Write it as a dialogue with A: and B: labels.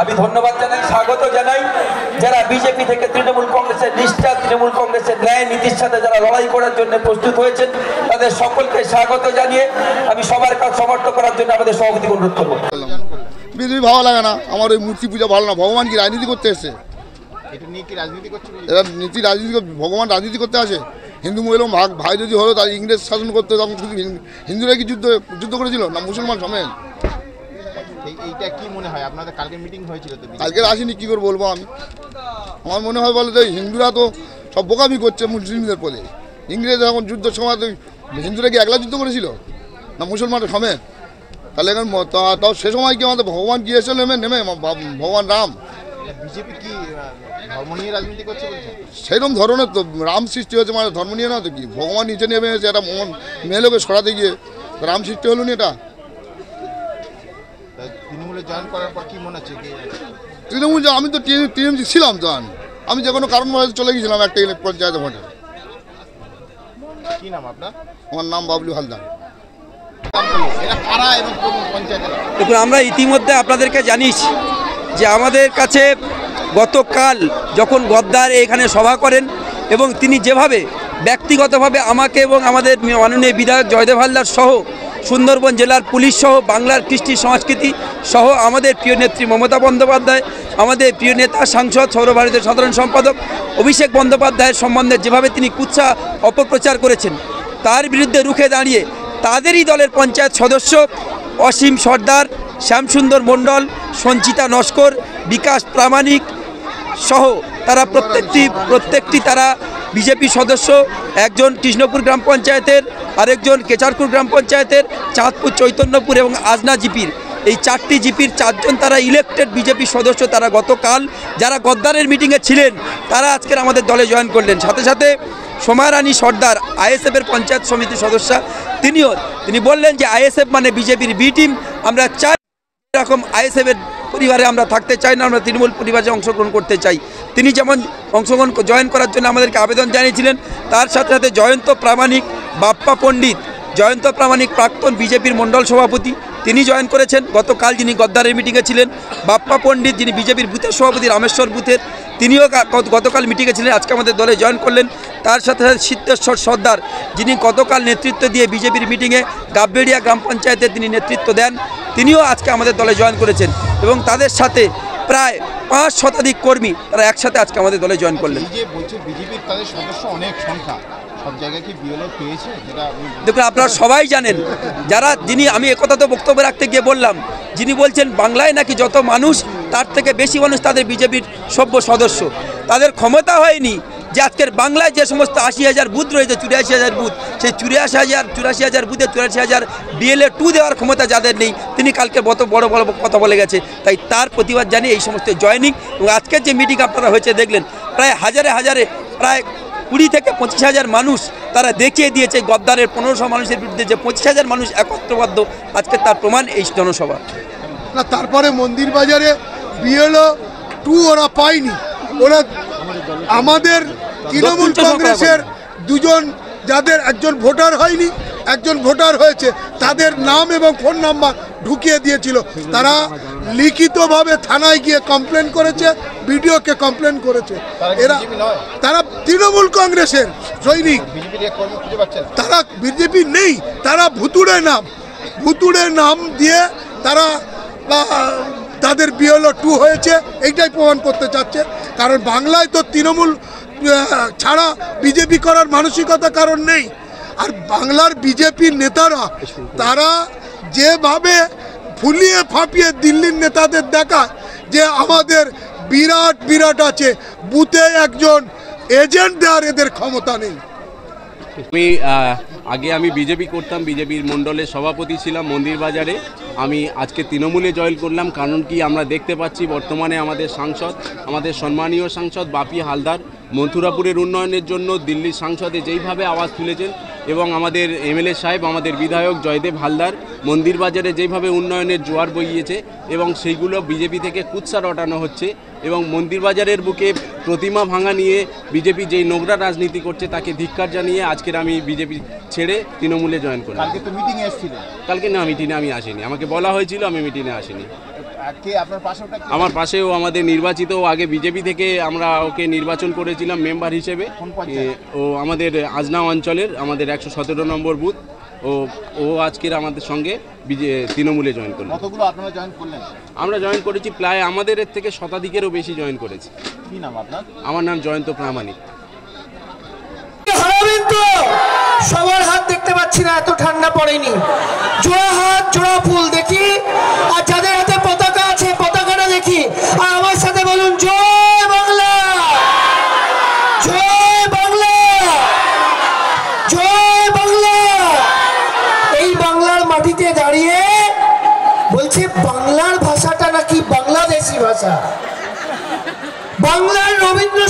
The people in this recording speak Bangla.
A: আমি ধন্যবাদ জানাই, স্বাগত জানাই যারা বিজেপি থেকে তৃণমূল কংগ্রেসের নিষ্ঠা, তৃণমূল কংগ্রেসের ন্যায় নীতির সাথে যারা লড়াই করার জন্য প্রস্তুত হয়েছেন, তাদের সকলকে স্বাগত জানিয়ে আমি সবার কাজ সমর্থন করার জন্য আমাদের সভাপতিকে অনুরোধ করবো।
B: বিজেপি ভালো লাগে না, আমার ওই মূর্তি পূজা ভালো না। ভগবান কি রাজনীতি করতে এসে? এরা নীতি রাজনীতি, ভগবান রাজনীতি করতে আসে? হিন্দু মুসলিম ভাই যদি হলো, তার ইংরেজ শাসন করতে, তখন শুধু হিন্দুরা কি যুদ্ধ করেছিল না মুসলমান সমেত?
C: এইটা কি মনে হয় আপনাদের? কালকে মিটিং হয়েছিল তো,
B: কালকে আসেনি, কী করে বলবো আমি? আমার মনে হয় বলে যে হিন্দুরা তো সব বোকামি করছে মুসলিমদের পদে। ইংরেজ এখন যুদ্ধের সময় তো হিন্দুরা কি একলা যুদ্ধ করেছিল না মুসলমানের সমেত? তাহলে এখন তাও সে সময় কি আমাদের ভগবান কি এসে নেমে ভগবান রাম?
C: বিজেপি কি ধর্ম নিয়ে রাজনীতি করছে বলছেন?
B: সেরকম ধরনের তো রাম সৃষ্টি হয়েছে, মানে ধর্ম নিয়ে না তো কি? ভগবান নিচে নেমে এসে একটা মেয়ে লোকে সরাতে গিয়ে রাম সৃষ্টি হলো না এটা?
C: তৃণমূলে জয়েন করার পর কি মনে হচ্ছে?
B: তৃণমূল আমি তো টিএমসি ছিলাম, তো আমি যে কোনো কারণ চলে গেছিলাম একটা পঞ্চায়েত ভোটে।
C: কি নাম আপনার?
B: আমার নাম বাবলু হালদার।
D: দেখুন, আমরা ইতিমধ্যে আপনাদেরকে জানিয়েছি যে আমাদের কাছে গতকাল যখন গদ্দার এখানে সভা করেন এবং তিনি যেভাবে ব্যক্তিগতভাবে আমাকে এবং আমাদের মাননীয় বিধায়ক জয়দেব হালদার সহ সুন্দরবন জেলার পুলিশ সহ বাংলার কৃষ্টি সংস্কৃতি সহ আমাদের প্রিয় নেত্রী মমতা বন্দ্যোপাধ্যায়, আমাদের প্রিয় নেতা সাংসদ সর্বভারতীয় সাধারণ সম্পাদক অভিষেক বন্দ্যোপাধ্যায়ের সম্বন্ধে যেভাবে তিনি কুৎসা অপপ্রচার করেছেন, তার বিরুদ্ধে রুখে দাঁড়িয়ে তাদেরই দলের পঞ্চায়েত সদস্য অসীম সর্দার, শ্যামসুন্দর মণ্ডল, সঞ্চিতা নস্কর, বিকাশ প্রামাণিক সহ তারা প্রত্যেকটি তারা বিজেপি সদস্য, একজন কৃষ্ণপুর গ্রাম পঞ্চায়েতের, আরেকজন কেচারপুর গ্রাম পঞ্চায়েতের, চাঁদপুর চৈতন্যপুর এবং আজনা জিপির, এই 4টি জিপির 4জন তারা ইলেকটেড বিজেপি সদস্য। তারা গতকাল যারা গদ্দারের মিটিংয়ে ছিলেন তারা আজকের আমাদের দলে জয়েন করলেন। সাথে সাথে সোমারানী সর্দার আইএসএফের পঞ্চায়েত সমিতির সদস্যা, তিনি বললেন যে আইএসএফ মানে বিজেপির বি টিম, আমরা চাই এরকম আইএসএফের পরিবারে আমরা থাকতে চাই না, আমরা তৃণমূল পরিবারে অংশগ্রহণ করতে চাই। তিনি যেমন জয়েন করার জন্য আমাদেরকে আবেদন জানিয়েছিলেন, তার সাথে সাথে জয়ন্ত প্রামাণিক, বাপ্পা পণ্ডিত, জয়ন্ত প্রামাণিক প্রাক্তন বিজেপির মণ্ডল সভাপতি, তিনি জয়েন করেছেন গতকাল, যিনি গদ্দারের মিটিংয়ে ছিলেন। বাপ্পা পণ্ডিত যিনি বিজেপির বুথের সভাপতি রামেশ্বর বুথের, তিনিও গতকাল মিটিংয়ে ছিলেন, আজকে আমাদের দলে জয়েন করলেন। তার সাথে সাথে সিদ্ধেশ্বর সর্দার, যিনি গতকাল নেতৃত্ব দিয়ে বিজেপির মিটিংয়ে গাববেড়িয়া গ্রাম পঞ্চায়েতের তিনি নেতৃত্ব দেন, তিনিও আজকে আমাদের দলে জয়েন করেছেন এবং তাদের সাথে প্রায় 5 শতাধিক কর্মী তারা একসাথে আজকে আমাদের দলে জয়েন করলেন।
C: বিজেপির তাদের সদস্য অনেক সংখ্যা, সব জায়গায় কি বিএলও পেয়েছে?
D: দেখুন, আপনারা সবাই জানেন, যিনি আমি একথা তো বক্তব্য রাখতে গিয়ে বললাম, যিনি বলছেন বাংলায় নাকি যত মানুষ তার থেকে বেশি মানুষ তাদের বিজেপির সভ্য সদস্য, তাদের ক্ষমতা হয়নি যে আজকের বাংলায় যে সমস্ত 80,000 বুথ রয়েছে, 84,000 বুথ, সেই 84,000 বুথে 84,000 বিএলএ 2 দেওয়ার ক্ষমতা যাদের নেই, তিনি কালকে বড় কথা বলে গেছে। তাই তার প্রতিবাদ জানিয়ে এই সমস্ত জয়নিং এবং আজকের যে মিটিং আপনারা হয়েছে দেখলেন, প্রায় হাজারে প্রায় 20 থেকে 25,000 মানুষ তারা দেখিয়ে দিয়েছে গদ্দারের 1500 মানুষের বিরুদ্ধে যে 25,000 মানুষ একত্রবদ্ধ, আজকে তার প্রমাণ এই জনসভা।
E: না, তারপরে মন্দির বাজারে বিএলও 2 ওরা পায়নি। ওরা আমাদের তৃণমূল কংগ্রেসের 2 জন, যাদের একজন ভোটার হয়নি, একজন ভোটার হয়েছে, তাদের নাম এবং ফোন নাম্বার ঢুকিয়ে দিয়েছিল। তারা লিখিতভাবে থানায় গিয়ে কমপ্লেন করেছে, বিডিওকে কমপ্লেন করেছে। তারা তৃণমূল কংগ্রেসের সৈনিক, তারা বিজেপি নেই, তারা ভুতুড়ে নাম দিয়ে তারা তাদের বিএলও 2 হয়েছে, এইটাই প্রমাণ করতে চাচ্ছে। কারণ বাংলায় তো তৃণমূল ছাড়া বিজেপি করার মানসিকতা কারণ নেই। আর বাংলার বিজেপির নেতারা তারা যেভাবে ফুলিয়ে ফাঁপিয়ে দিল্লির নেতাদের দেখায় যে আমাদের বিরাট আছে, বুথে একজন এজেন্ট দেওয়ার এদের ক্ষমতা নেই।
F: আমি আগে আমি বিজেপি করতাম, বিজেপির মণ্ডলের সভাপতি ছিলাম মন্দির বাজারে। আমি আজকে তৃণমূলে জয়েন করলাম, কারণ কি আমরা দেখতে পাচ্ছি বর্তমানে আমাদের সাংসদ, আমাদের সম্মানীয় সাংসদ বাপি হালদার মথুরাপুরের উন্নয়নের জন্য দিল্লির সাংসদে যেইভাবে আওয়াজ তুলেছেন, এবং আমাদের এমএলএ সাহেব, আমাদের বিধায়ক জয়দেব হালদার মন্দির বাজারে যেইভাবে উন্নয়নের জোয়ার বইয়েছে, এবং সেইগুলো বিজেপি থেকে কুৎসা রটানো হচ্ছে, এবং মন্দির বাজারের বুকে প্রতিমা ভাঙা নিয়ে বিজেপি যেই নোংরা রাজনীতি করছে তাকে ধিক্কার জানিয়ে আজকের আমি বিজেপি ছেড়ে তৃণমূলে জয়েন করলাম।
C: কালকে তো মিটিংয়ে এসেছিলেন।
F: কালকে না, মিটিংয়ে আমি আসিনি, আমাকে বলা হয়েছিল, আমি মিটিংয়ে আসিনি।
C: কে আপনার পাশে?
F: আমার পাশেও আমাদের নির্বাচিত, আগে বিজেপি থেকে আমরা ওকে নির্বাচন করেছিলাম মেম্বার হিসেবে। ও আমাদের আজনাও অঞ্চলের, আমাদের 117 নম্বর বুথ। ও আজকের আমাদের সঙ্গে তৃণমূলে জয়েন করলো।
C: কতগুলো আপনারা জয়েন করলেন?
F: আমরা জয়েন করেছি প্রায় আমাদের এর থেকে শতাধিকেরও বেশি জয়েন করেছি।
C: কি নাম আপনার?
F: আমার নাম জয়ন্ত প্রামাণিক।
G: সবার হাত দেখতে পাচ্ছি না, এত ঠান্ডা পড়েনি। জোড়া হাত, জোড়া ফুল দেখি, আর যাদের হাতে পতাকা আছে পতাকাটা দেখি। আর আমার সাথে বলুন জয় বাংলা, জয় বাংলা, জয় বাংলা। এই বাংলার মাটিতে দাঁড়িয়ে বলছে বাংলার ভাষাটা নাকি বাংলাদেশি ভাষা। বাংলার রবীন্দ্র